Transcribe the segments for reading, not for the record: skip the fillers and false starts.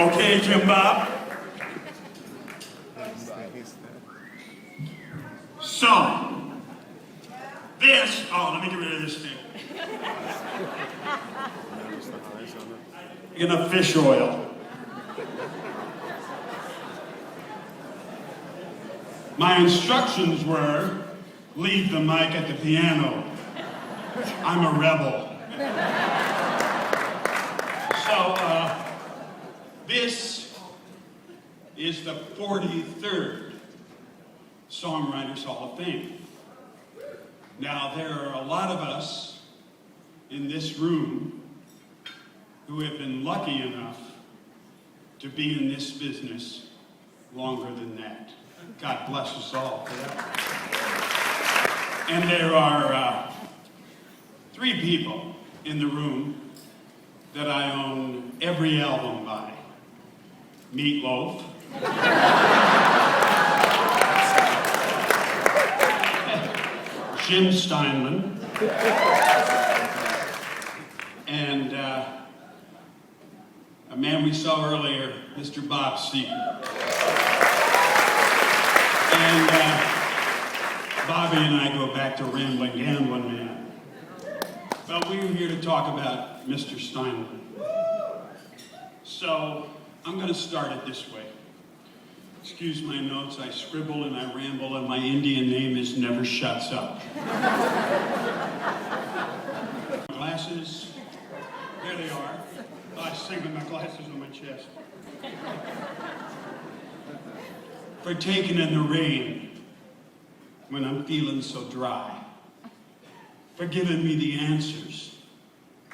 Okay, Jim Bob. So, this, let me get rid of this thing. In a fish oil. My instructions were, leave the mic at the piano. I'm a rebel. So, this is the 43rd Songwriters Hall of Fame. Now, there are a lot of us in this room who have been lucky enough to be in this business longer than that. God bless us all for that. And there are 3 people in the room that I own every album by. Meat Loaf. Jim Steinman. And a man we saw earlier, Mr. Bob Seeger. And Bobby and I go back to Rambling Gambling Man. But we were here to talk about Mr. Steinman. So I'm going to start it this way. Excuse my notes, I scribble and I ramble, and my Indian name is Never Shuts Up. Glasses, there they are. I sing with my glasses on my chest. For taking in the rain when I'm feeling so dry. For giving me the answers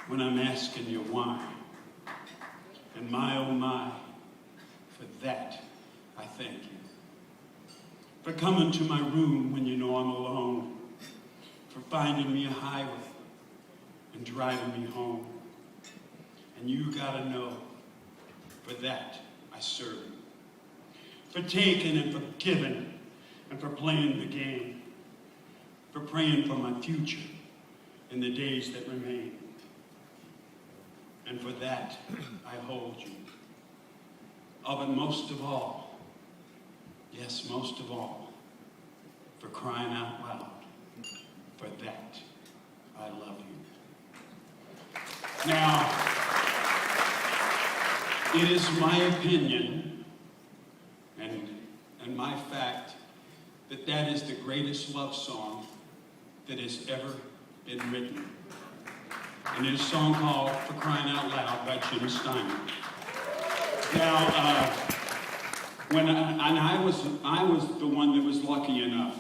when I'm asking you why. And my, oh my, for that, I thank you. For coming to my room when you know I'm alone. For finding me a highway and driving me home. And you gotta know, for that, I serve you. For taking and for giving and for playing the game. For praying for my future in the days that remain. And for that, I hold you. Oh, but most of all, yes, most of all, for crying out loud, for that, I love you. Now, it is my opinion and my fact that that is the greatest love song that has ever been written. And it is a song called For Crying Out Loud by Jim Steinman. Now, I was the one that was lucky enough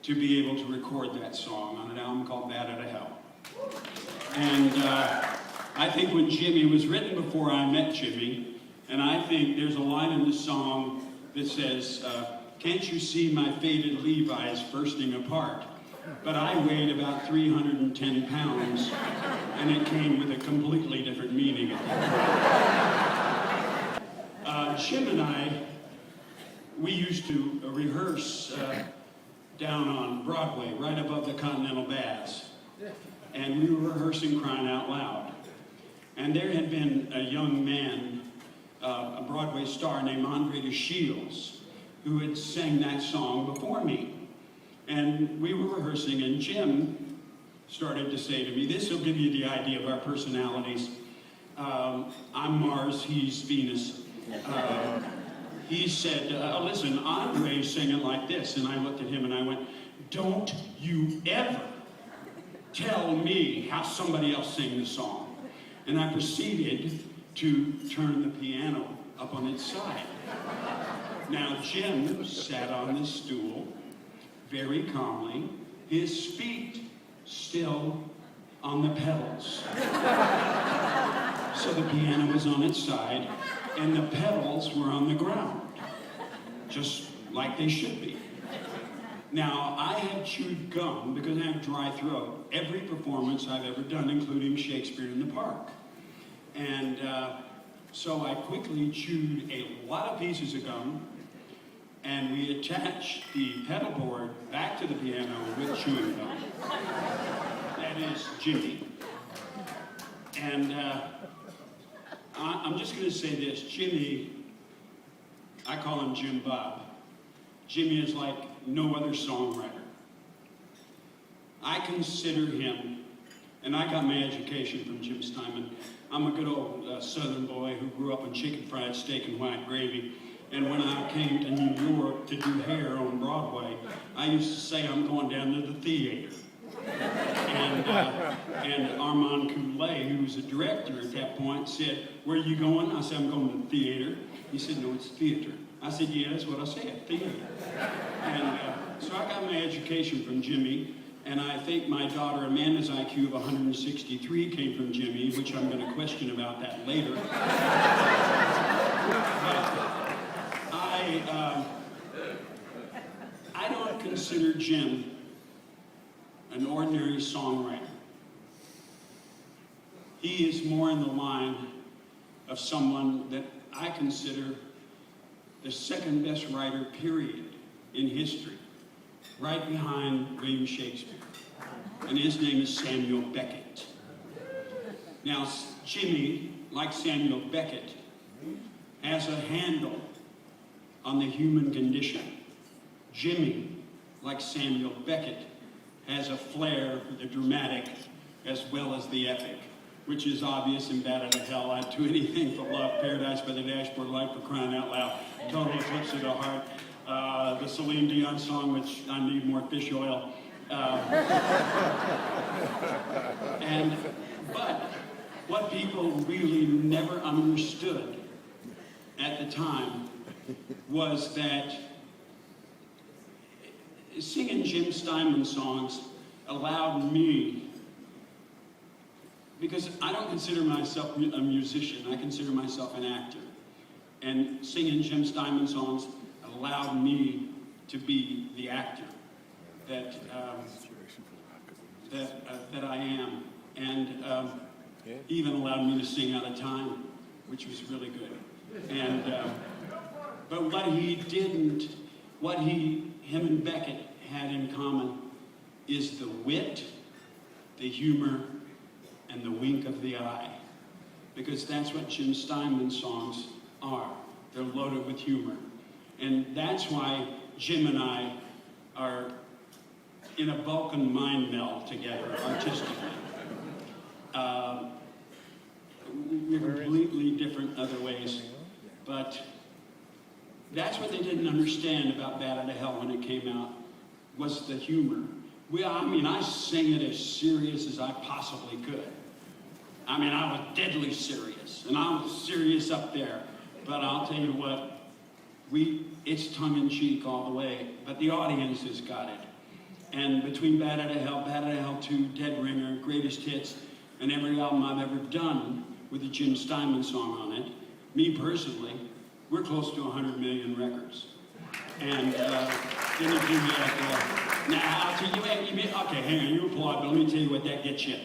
to be able to record that song on an album called Bad Out of Hell. And I think when Jimmy was written before I met Jimmy, and I think there's a line in the song that says, can't you see my faded Levi's bursting apart? But I weighed about 310 pounds, and it came with a completely different meaning at that point. Jim and I, we used to rehearse down on Broadway, right above the Continental Baths. And we were rehearsing Crying Out Loud. And there had been a young man, a Broadway star named Andre DeShields, who had sang that song before me. And we were rehearsing, and Jim started to say to me, this will give you the idea of our personalities. I'm Mars, he's Venus. He said, listen, Andre's singing like this. And I looked at him and I went, don't you ever tell me how somebody else sang the song. And I proceeded to turn the piano up on its side. Now, Jim sat on this stool very calmly, his feet still on the pedals. So the piano was on its side, and the pedals were on the ground, just like they should be. Now, I have chewed gum, because I have dry throat, every performance I've ever done, including Shakespeare in the Park. And so I quickly chewed a lot of pieces of gum, and we attached the pedal board back to the piano with chewing gum. That is Jimmy. And I'm just going to say this. Jimmy, I call him Jim Bob. Jimmy is like no other songwriter. I consider him, and I got my education from Jim Steinman. I'm a good old Southern boy who grew up on chicken fried steak and white gravy. And when I came to New York to do hair on Broadway, I used to say I'm going down to the theater. And Armand Coulet, who was a director at that point, said, "Where are you going?" I said, "I'm going to the theater." He said, "No, it's theater." I said, "Yeah, that's what I said, theater." And so I got my education from Jimmy, and I think my daughter Amanda's IQ of 163 came from Jimmy, which I'm going to question about that later. I don't consider Jim an ordinary songwriter. He is more in the line of someone that I consider the second best writer, period, in history, right behind William Shakespeare. And his name is Samuel Beckett. Now, Jimmy, like Samuel Beckett, has a handle on the human condition. Jimmy, like Samuel Beckett, has a flair for the dramatic as well as the epic, which is obvious in Bat Out of Hell. I'd do anything for love, Paradise by the Dashboard Light, for crying out loud, Total Eclipse of the Heart, the Celine Dion song, which I need more fish oil. But what people really never understood at the time was that singing Jim Steinman songs allowed me, because I don't consider myself a musician, I consider myself an actor. And singing Jim Steinman songs allowed me to be the actor that I am. And even allowed me to sing out of time, which was really good. And but what he didn't, what him and Beckett had in common is the wit, the humor, and the wink of the eye. Because that's what Jim Steinman songs are. They're loaded with humor. And that's why Jim and I are in a Vulcan mind meld together, artistically. We're completely different other ways. But that's what they didn't understand about Bat Out of Hell when it came out, was the humor. I sang it as serious as I possibly could. I was deadly serious, and I was serious up there. But I'll tell you what, it's tongue-in-cheek all the way, but the audience has got it. And between Bat Out of Hell 2, Dead Ringer, Greatest Hits, and every album I've ever done with a Jim Steinman song on it, me personally, we're close to 100 million records. And then you do that. Now, I'll tell you, okay, hang on, you applaud, but let me tell you what that gets you.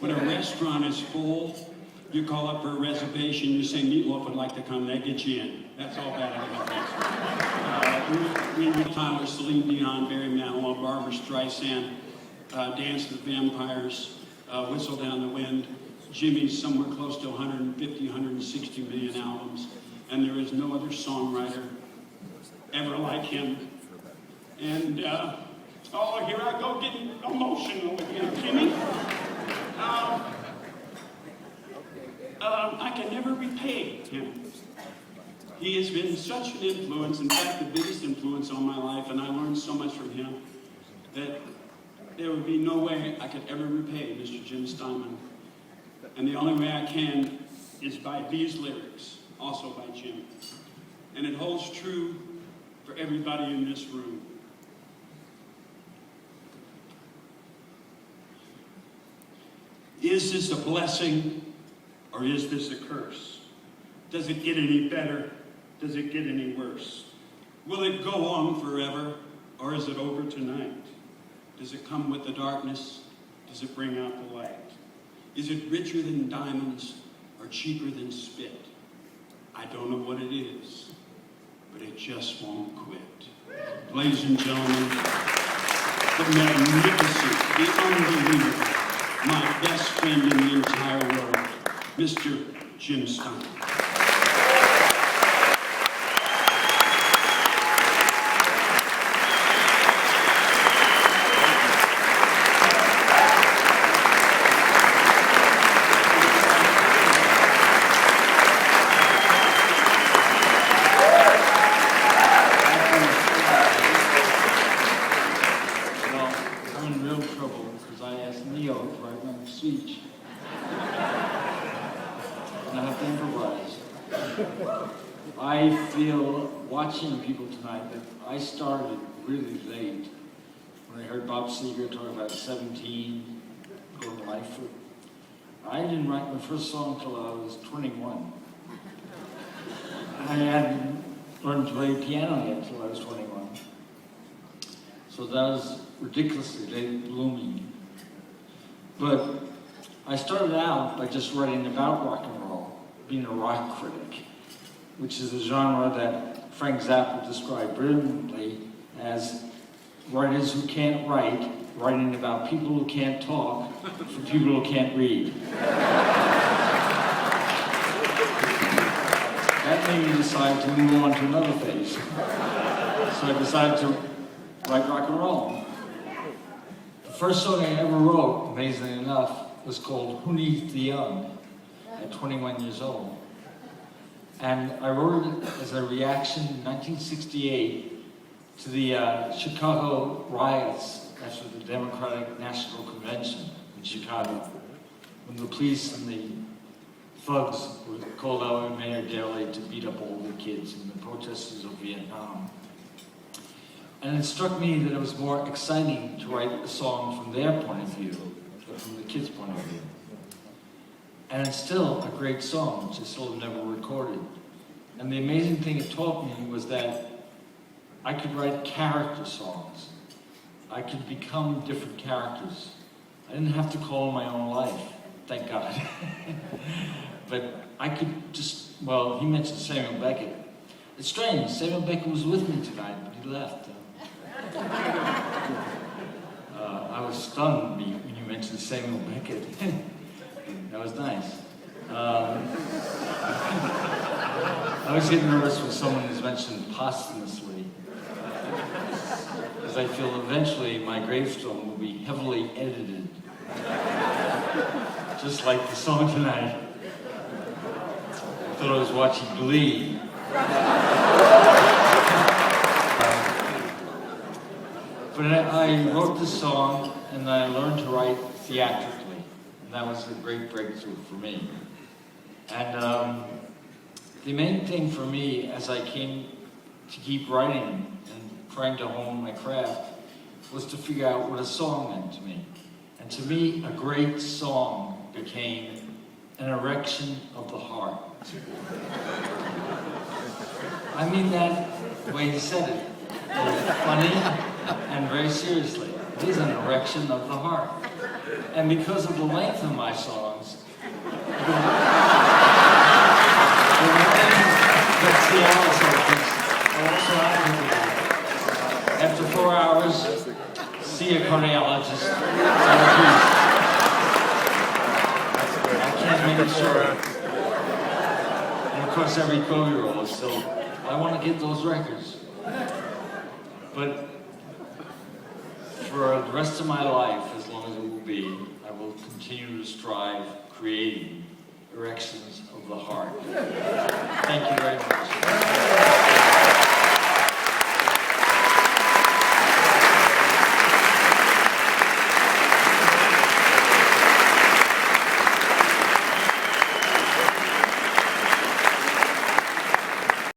When a restaurant is full, you call up for a reservation, you say Meat Loaf would like to come, that gets you in. That's all Bat Out of Hell. We Tyler, Celine Dion, Barry Manilow, Barbara Streisand, Dance with Vampires, Whistle Down the Wind. Jimmy's somewhere close to 150, 160 million albums. And there is no other songwriter ever like him. And, here I go getting emotional again, Jimmy. I can never repay him. He has been such an influence, in fact, the biggest influence on my life, and I learned so much from him that there would be no way I could ever repay Mr. Jim Steinman. And the only way I can is by these lyrics, also by Jim. And it holds true for everybody in this room. Is this a blessing or is this a curse? Does it get any better? Does it get any worse? Will it go on forever or is it over tonight? Does it come with the darkness? Does it bring out the light? Is it richer than diamonds or cheaper than spit? I don't know what it is, but it just won't quit. Ladies and gentlemen, the magnificent, the unbelievable, my best friend in the entire world, Mr. Jim Steinman. and I have to improvise. I feel, watching people tonight, that I started really late. When I heard Bob Seger talk about 17, going to life. I didn't write my first song till I was 21. I hadn't learned to play piano yet till I was 21. So that was ridiculously late blooming. But I started out by just writing about rock and roll, being a rock critic, which is a genre that Frank Zappa described brilliantly as writers who can't write, writing about people who can't talk, for people who can't read. That made me decide to move on to another phase. So I decided to write rock and roll. The first song I ever wrote, amazingly enough, was called Who Needs the Young, at 21 years old. And I wrote it as a reaction in 1968 to the Chicago riots after the Democratic National Convention in Chicago, when the police and the thugs were called out in Mayor Daley to beat up all the kids and the protesters of Vietnam. And it struck me that it was more exciting to write a song from their point of view than from the kids' point of view. And it's still a great song, which I still have never recorded. And the amazing thing it taught me was that I could write character songs. I could become different characters. I didn't have to call my own life, thank God. But I could just, well, he mentioned Samuel Beckett. It's strange, Samuel Beckett was with me tonight, but he left. I was stunned when you mentioned Samuel Beckett. That was nice. I always get nervous when someone is mentioned posthumously, because I feel eventually my gravestone will be heavily edited, just like the song tonight. I thought I was watching Glee. But I wrote this song, and I learned to write theatrically, and that was a great breakthrough for me. And the main thing for me, as I came to keep writing and trying to hone my craft, was to figure out what a song meant to me. And to me, a great song became an erection of the heart. I mean that the way he said it. Funny and very seriously. It is an erection of the heart. And because of the length of my songs, after 4 hours, see a cardiologist. I can't make it short. And of course, every 12-year-old is still, I want to get those records. But for the rest of my life, as long as it will be, I will continue to strive creating erections of the heart. Thank you very much.